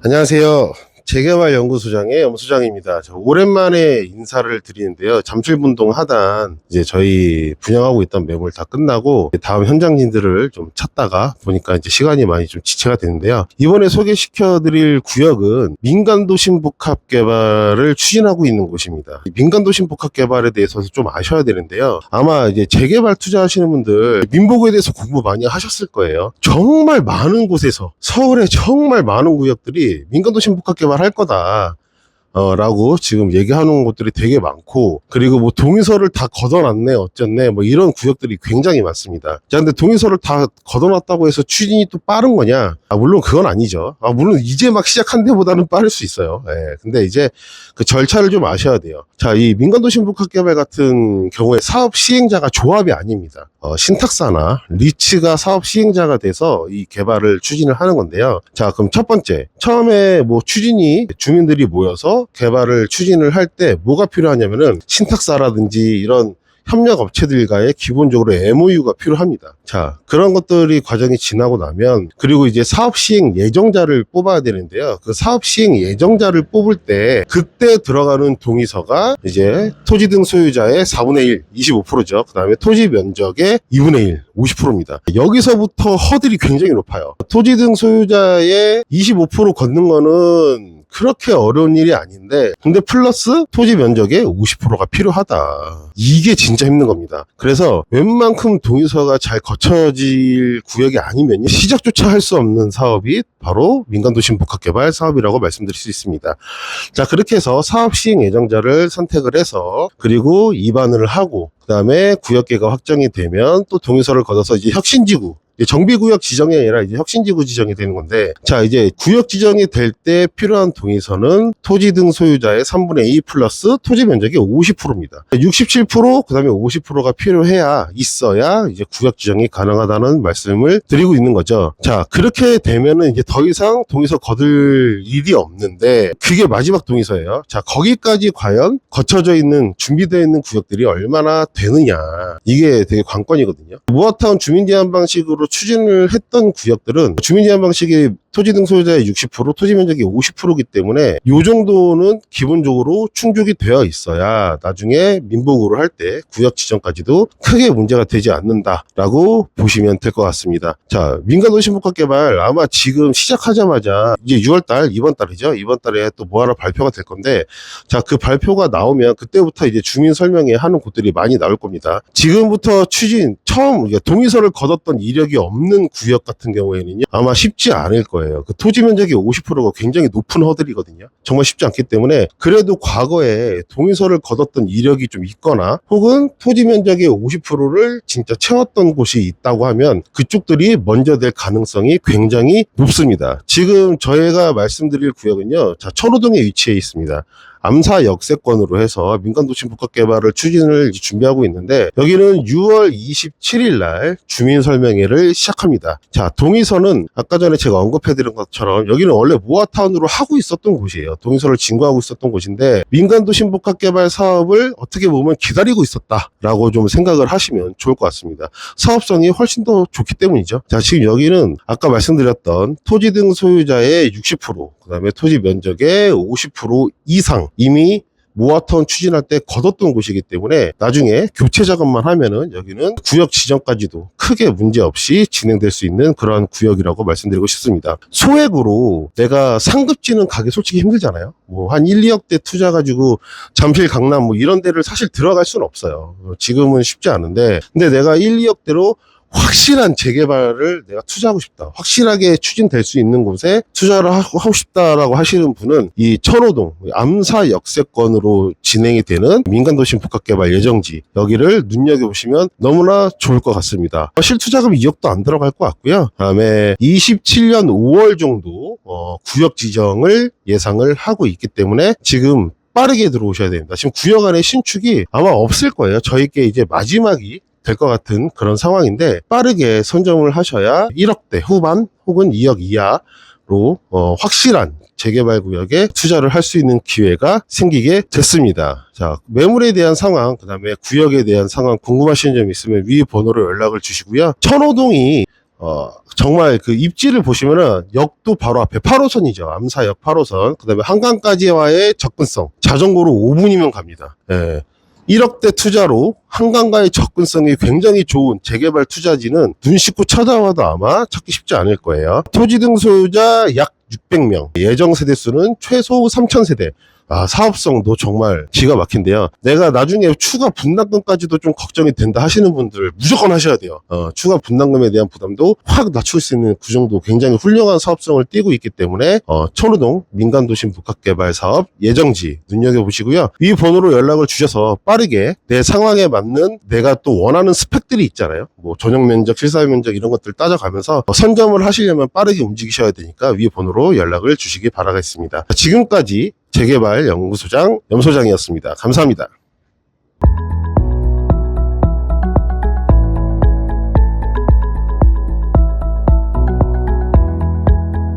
안녕하세요. 재개발연구소장의 염소장입니다. 오랜만에 인사를 드리는데요. 잠실분동 하단 이제 저희 분양하고 있던 매물 다 끝나고 다음 현장진들을 좀 찾다가 보니까 이제 시간이 많이 좀 지체가 되는데요. 이번에 소개시켜드릴 구역은 민간도심 복합 개발을 추진하고 있는 곳입니다. 민간도심 복합 개발에 대해서 좀 아셔야 되는데요. 아마 이제 재개발 투자하시는 분들 민복에 대해서 공부 많이 하셨을 거예요. 정말 많은 곳에서 서울에 정말 많은 구역들이 민간도심 복합 개발 할 거다 라고 지금 얘기하는 곳들이 되게 많고, 그리고 뭐 동의서를 다 걷어놨네 어쨌네 뭐 이런 구역들이 굉장히 많습니다. 자, 근데 동의서를 다 걷어놨다고 해서 추진이 또 빠른 거냐? 물론 그건 아니죠. 물론 이제 막 시작한 데보다는 빠를 수 있어요. 근데 이제 그 절차를 좀 아셔야 돼요. 자, 이 민간도심 복합개발 같은 경우에 사업 시행자가 조합이 아닙니다. 신탁사나 리츠가 사업 시행자가 돼서 이 개발을 추진을 하는 건데요. 자, 그럼 첫 번째, 처음에 뭐 추진이 주민들이 모여서 개발을 추진을 할 때 뭐가 필요하냐면은 신탁사라든지 이런 협력업체들과의 기본적으로 MOU가 필요합니다. 자, 그런 것들이 과정이 지나고 나면, 그리고 이제 사업 시행 예정자를 뽑아야 되는데요. 그 사업 시행 예정자를 뽑을 때 그때 들어가는 동의서가 이제 토지 등 소유자의 4분의 1, 25%죠. 그 다음에 토지 면적의 2분의 1, 50%입니다. 여기서부터 허들이 굉장히 높아요. 토지 등 소유자의 25% 걷는 거는 그렇게 어려운 일이 아닌데, 근데 플러스 토지 면적의 50%가 필요하다. 이게 진짜 힘든 겁니다. 그래서 웬만큼 동의서가 잘 거쳐질 구역이 아니면 시작조차 할 수 없는 사업이 바로 민간도심 복합개발 사업이라고 말씀드릴 수 있습니다. 자, 그렇게 해서 사업 시행 예정자를 선택을 해서, 그리고 입안을 하고, 그 다음에 구역계가 확정이 되면 또 동의서를 걷어서 이제 혁신지구, 정비구역 지정이 아니라 이제 혁신지구 지정이 되는 건데, 자, 이제 구역 지정이 될 때 필요한 동의서는 토지 등 소유자의 3분의 2 플러스 토지 면적의 50%입니다. 67%, 그 다음에 50%가 필요해야, 있어야 이제 구역 지정이 가능하다는 말씀을 드리고 있는 거죠. 자, 그렇게 되면은 이제 더 이상 동의서 거둘 일이 없는데, 그게 마지막 동의서예요. 자, 거기까지 과연 거쳐져 있는, 준비되어 있는 구역들이 얼마나 되느냐. 이게 되게 관건이거든요. 모아타운 주민제한 방식으로 추진을 했던 구역들은 주민제한 방식이 토지 등 소유자의 60%, 토지 면적이 50%이기 때문에 이 정도는 기본적으로 충족이 되어 있어야 나중에 민복으로 할 때 구역 지정까지도 크게 문제가 되지 않는다라고 보시면 될 것 같습니다. 자, 민간도심 복합개발 아마 지금 시작하자마자 이제 6월달, 이번 달이죠. 이번 달에 또 뭐 하나 발표가 될 건데, 자, 그 발표가 나오면 그때부터 이제 주민 설명회 하는 곳들이 많이 나올 겁니다. 지금부터 추진, 처음 동의서를 걷었던 이력이 없는 구역 같은 경우에는요, 아마 쉽지 않을 거예요. 그 토지 면적이 50%가 굉장히 높은 허들이거든요. 정말 쉽지 않기 때문에, 그래도 과거에 동의서를 걷었던 이력이 좀 있거나, 혹은 토지 면적의 50%를 진짜 채웠던 곳이 있다고 하면 그쪽들이 먼저 될 가능성이 굉장히 높습니다. 지금 저희가 말씀드릴 구역은요, 자, 천호동에 위치해 있습니다. 암사 역세권으로 해서 민간도심 복합개발을 추진을 준비하고 있는데, 여기는 6월 27일 날 주민설명회를 시작합니다. 자, 동의서는 아까 전에 제가 언급해드린 것처럼 여기는 원래 모아타운으로 하고 있었던 곳이에요. 동의서를 진구하고 있었던 곳인데, 민간도심 복합개발 사업을 어떻게 보면 기다리고 있었다라고 좀 생각을 하시면 좋을 것 같습니다. 사업성이 훨씬 더 좋기 때문이죠. 자, 지금 여기는 아까 말씀드렸던 토지 등 소유자의 60%, 그 다음에 토지 면적의 50% 이상 이미 모아타운 추진할 때 걷었던 곳이기 때문에 나중에 교체 작업만 하면은 여기는 구역 지정까지도 크게 문제 없이 진행될 수 있는 그러한 구역이라고 말씀드리고 싶습니다. 소액으로 내가 상급지는 가기 솔직히 힘들잖아요. 뭐 한 1, 2억대 투자 가지고 잠실, 강남 뭐 이런 데를 사실 들어갈 수는 없어요. 지금은 쉽지 않은데, 근데 내가 1, 2억대로 확실한 재개발을 내가 투자하고 싶다, 확실하게 추진될 수 있는 곳에 투자를 하고 싶다라고 하시는 분은 이 천호동 암사 역세권으로 진행이 되는 민간도심 복합개발 예정지, 여기를 눈여겨보시면 너무나 좋을 것 같습니다. 실투자금 2억도 안 들어갈 것 같고요. 다음에 27년 5월 정도 구역 지정을 예상을 하고 있기 때문에 지금 빠르게 들어오셔야 됩니다. 지금 구역 안에 신축이 아마 없을 거예요. 저희께 이제 마지막이 될 것 같은 그런 상황인데, 빠르게 선점을 하셔야 1억대 후반 혹은 2억 이하로 확실한 재개발 구역에 투자를 할 수 있는 기회가 생기게 됐습니다. 자, 매물에 대한 상황, 그 다음에 구역에 대한 상황 궁금하신 점 있으면 위 번호로 연락을 주시고요. 천호동이 정말 그 입지를 보시면은 역도 바로 앞에 8호선이죠. 암사역 8호선. 그 다음에 한강까지와의 접근성. 자전거로 5분이면 갑니다. 예. 1억대 투자로 한강과의 접근성이 굉장히 좋은 재개발 투자지는 눈 씻고 쳐다봐도 아마 찾기 쉽지 않을 거예요. 토지 등소유자 약 600명, 예정 세대수는 최소 3,000세대. 사업성도 정말 기가 막힌데요. 내가 나중에 추가 분담금까지도 좀 걱정이 된다 하시는 분들 무조건 하셔야 돼요. 추가 분담금에 대한 부담도 확 낮출 수 있는 그 정도 굉장히 훌륭한 사업성을 띠고 있기 때문에 천호동 민간도심 복합개발 사업 예정지 눈여겨보시고요. 이 번호로 연락을 주셔서 빠르게 내 상황에 맞는 내가 또 원하는 스펙들이 있잖아요. 뭐 전용 면적, 실사 면적 이런 것들 따져가면서 선점을 하시려면 빠르게 움직이셔야 되니까 위 번호로 연락을 주시기 바라겠습니다. 지금까지 재개발 연구소장 염소장이었습니다. 감사합니다.